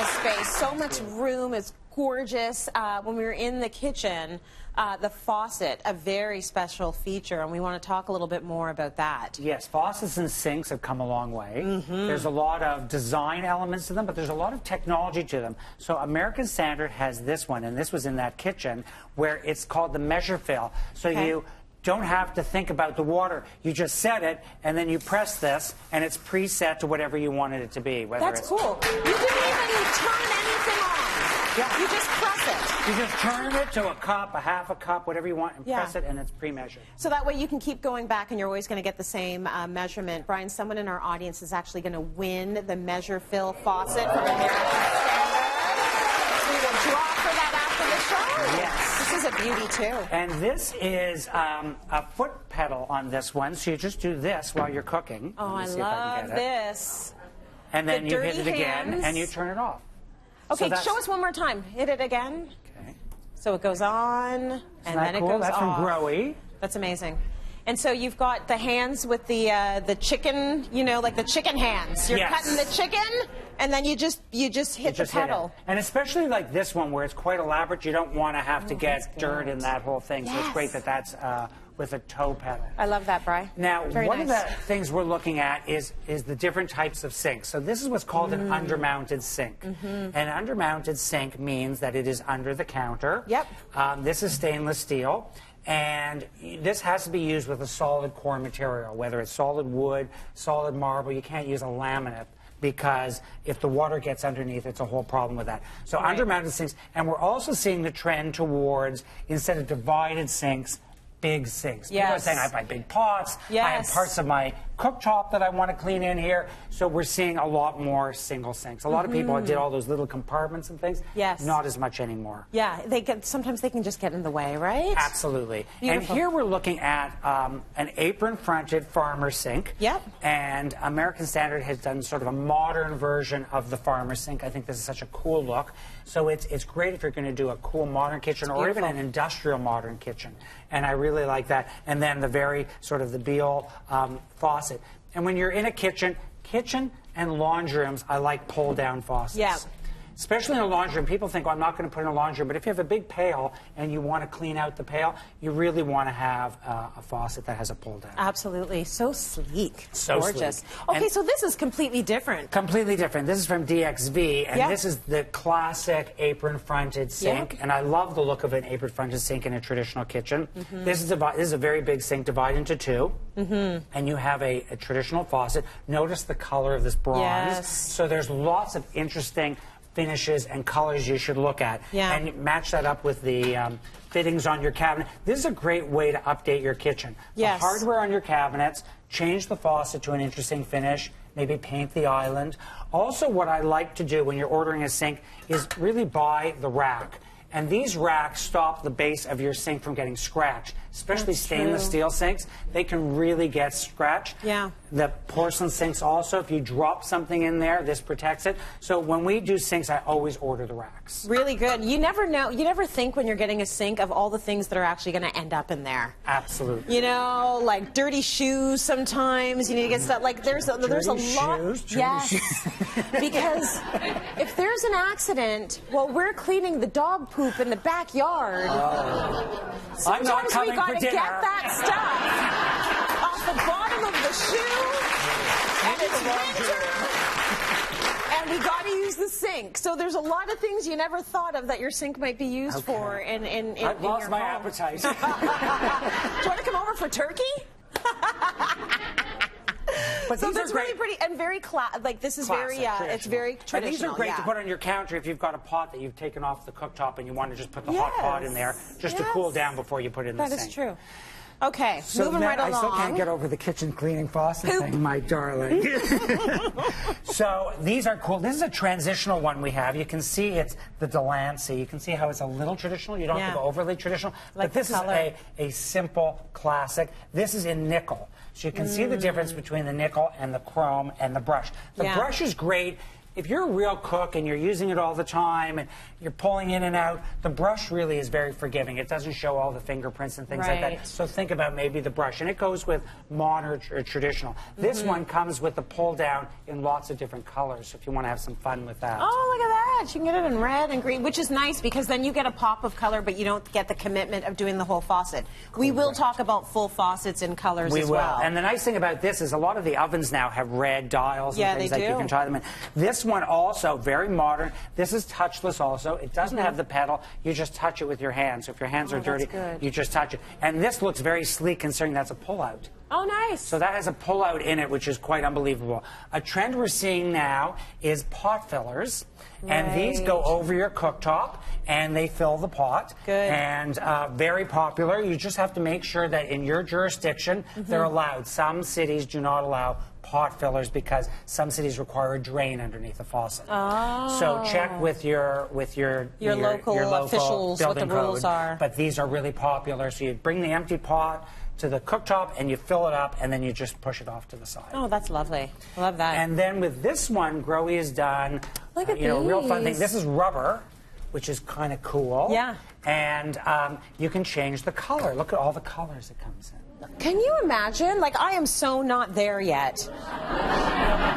this space. So much room. It's gorgeous. When we were in the kitchen, the faucet, a very special feature, and we want to talk a little bit more about that. Yes, faucets and sinks have come a long way. There's a lot of design elements to them, but there's a lot of technology to them. So American Standard has this one, and this was in that kitchen, where it's called the measure fill. So you don't have to think about the water. You just set it, and then you press this, and it's preset to whatever you wanted it to be. That's cool. You didn't even turn anything on. Yeah. You just press it. You just turn it to a cup, a half a cup, whatever you want, and press it, and it's pre-measured. So that way you can keep going back, and you're always going to get the same measurement. Brian, someone in our audience is actually going to win the Measure Fill faucet from American Standard. We will draw for that after the show. Yes. This is a beauty, too. And this is a foot pedal on this one, so you just do this while you're cooking. Oh, I love this. And then you hit it again, and you turn it off. Okay, so show us one more time. Hit it again. Okay. So it goes on, and then it goes off. That's from Growy. That's amazing. And so you've got the hands with the chicken, you know, like the chicken hands. You're cutting the chicken, and then you just hit the pedal. And especially like this one, where it's quite elaborate, you don't want to have to get dirt in that whole thing. So it's great that that's with a toe pedal. I love that, Bri. Now, one of the things we're looking at is the different types of sinks. So this is what's called an undermounted sink. An undermounted sink means that it is under the counter. Yep. This is stainless steel. And this has to be used with a solid core material, whether it's solid wood, solid marble. You can't use a laminate, because if the water gets underneath, it's a whole problem with that. So undermounted sinks. And we're also seeing the trend towards, instead of divided sinks, big sinks. People are saying, I have my big pots, I have parts of my cooktop that I want to clean in here. So we're seeing a lot more single sinks. A lot of people did all those little compartments and things. Not as much anymore. Yeah, sometimes they can just get in the way, right? Absolutely. Beautiful. And here we're looking at an apron-fronted farmer sink. Yep. And American Standard has done sort of a modern version of the farmer sink. I think this is such a cool look. So it's great if you're going to do a cool modern kitchen, or even an industrial modern kitchen. And I really like that. And then the very sort of the Beal faucet. And when you're in a kitchen and laundry rooms, I like pull-down faucets. Yeah. Especially in a laundry room. People think, well, I'm not going to put in a laundry room. But if you have a big pail and you want to clean out the pail, you really want to have a faucet that has a pull-down. Absolutely. So sleek. So gorgeous. Sleek. Okay, and so this is completely different. Completely different. This is from DXV, and this is the classic apron-fronted sink. And I love the look of an apron-fronted sink in a traditional kitchen. This is a very big sink, divided into two. And you have a traditional faucet. Notice the color of this bronze. So there's lots of interesting finishes and colors you should look at, and match that up with the fittings on your cabinet. This is a great way to update your kitchen. The hardware on your cabinets, change the faucet to an interesting finish, maybe paint the island. Also, what I like to do when you're ordering a sink is really buy the rack. And these racks stop the base of your sink from getting scratched, especially stainless steel sinks. They can really get scratched. The porcelain sinks also, if you drop something in there, this protects it. So when we do sinks, I always order the racks. Really good. You never know, you never think when you're getting a sink of all the things that are actually going to end up in there. Absolutely. You know, like dirty shoes sometimes. You need to get stuff, like there's a lot. Yes. Because if there's an accident while we're cleaning the dog poop in the backyard, sometimes we got to get that stuff off the bottom of the shoe, and it's winter, and we got to use the sink. So there's a lot of things you never thought of that your sink might be used for in I've lost my appetite. Do you want to come over for turkey? But so that's really pretty and very like this is classic, it's very traditional. And these are great to put on your counter if you've got a pot that you've taken off the cooktop and you want to just put the hot pot in there just to cool down before you put it in the sink. That is true. Okay, so moving right along. I still can't get over the kitchen cleaning faucet thing, my darling. So these are cool. This is a transitional one we have. You can see it's the Delancey. You can see how it's a little traditional. You don't have to go overly traditional. Like but this is a simple classic. This is in nickel. So you can see the difference between the nickel and the chrome and the brush. The brush is great if you're a real cook and you're using it all the time and you're pulling in and out, the brush really is very forgiving. It doesn't show all the fingerprints and things like that. So think about maybe the brush. And it goes with modern or traditional. This one comes with the pull down in lots of different colors, so if you want to have some fun with that. Oh, look at that. You can get it in red and green, which is nice because then you get a pop of color, but you don't get the commitment of doing the whole faucet. We will talk about full faucets in colors as well. And the nice thing about this is a lot of the ovens now have red dials and things like you can tie them in. This one also, very modern. This is touchless also. It doesn't have the pedal. You just touch it with your hands. So if your hands are dirty, you just touch it. And this looks very sleek considering that's a pull-out. Oh, nice. So that has a pull-out in it, which is quite unbelievable. A trend we're seeing now is pot fillers. And these go over your cooktop, and they fill the pot. Good. And very popular. You just have to make sure that in your jurisdiction, they're allowed. Some cities do not allow pot fillers because some cities require a drain underneath the faucet. Oh. So check with your local officials what the rules are. But these are really popular. So you bring the empty pot to the cooktop and you fill it up and then you just push it off to the side. Oh, that's lovely. I love that. And then with this one, Growy has done Look at a real fun thing. This is rubber, which is kind of cool. Yeah. And you can change the color. Look at all the colors it comes in. Can you imagine? Like, I am so not there yet.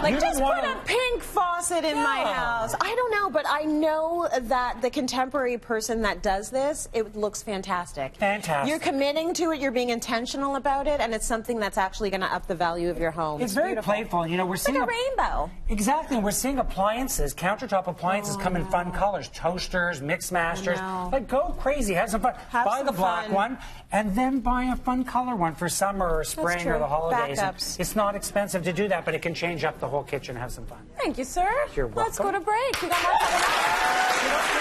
Like, just put a pink faucet in my house. I don't know, but I know that the contemporary person that does this, it looks fantastic. Fantastic. You're committing to it, you're being intentional about it, and it's something that's actually going to up the value of your home. It's very playful. You know, we're seeing like a rainbow. Exactly. We're seeing appliances, countertop appliances come in fun colors. Toasters, mix masters. Like, go crazy. Have some fun. Buy the black one, and then buy a fun color one for summer or spring or the holidays. It's not expensive to do that, but it can change up the whole kitchen and have some fun. Thank you, sir. You're welcome. Let's go to break. We got more coming up.